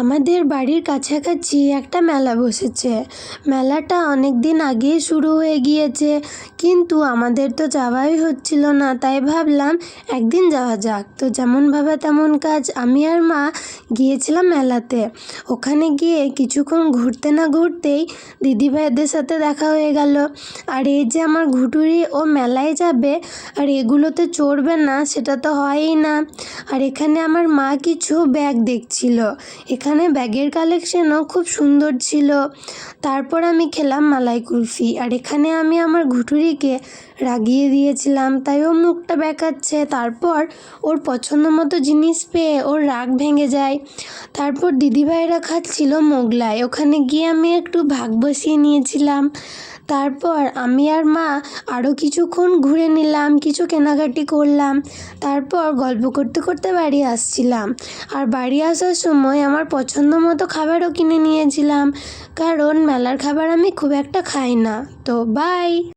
আমাদের বাড়ির কাছাকাছি একটা মেলা বসেছে। মেলাটা অনেক দিন আগেই শুরু হয়ে গিয়েছে, কিন্তু আমাদের তো যাওয়াই হচ্ছিল না, তাই ভাবলাম একদিন যাওয়া যাক। তো যেমন ভাবা তেমন কাজ, আমি আর মা গিয়েছিলাম মেলাতে। ওখানে গিয়ে কিছুক্ষণ ঘুরতে না ঘুরতেই দিদিভাইদের সাথে দেখা হয়ে গেল। আর এই যে আমার ঘুটুরি, ও মেলায় যাবে আর এগুলোতে চড়বে না, সেটা তো হয়ই না। আর এখানে আমার মা কিছু ব্যাগ দেখছিল। এখানে ব্যাগের কালেকশনও খুব সুন্দর ছিল। তারপর আমি খেলাম মালাই কুলফি, আর এখানে আমি আমার ঘুটুরিকে রাগিয়ে দিয়েছিলাম, তাই ও মুখটা বেঁকাচ্ছে। তারপর ওর পছন্দ মতো জিনিস পেয়ে ওর রাগ ভেঙে যায়। তারপর দিদিভাইরা খাচ্ছিল মোগলাই, ওখানে গিয়ে আমি একটু ভাগ বসিয়ে নিয়েছিলাম। তারপর আমি আর মা আরও কিছুক্ষণ ঘুরে নিলাম, কিছু কেনাকাটি করলাম। তারপর গল্প করতে করতে বাড়ি আসছিলাম। আর বাড়ি আসার সময় আমার পছন্দ মতো খাবারও কিনে নিয়েছিলাম, কারণ মেলার খাবার আমি খুব একটা খাই না। তো বাই।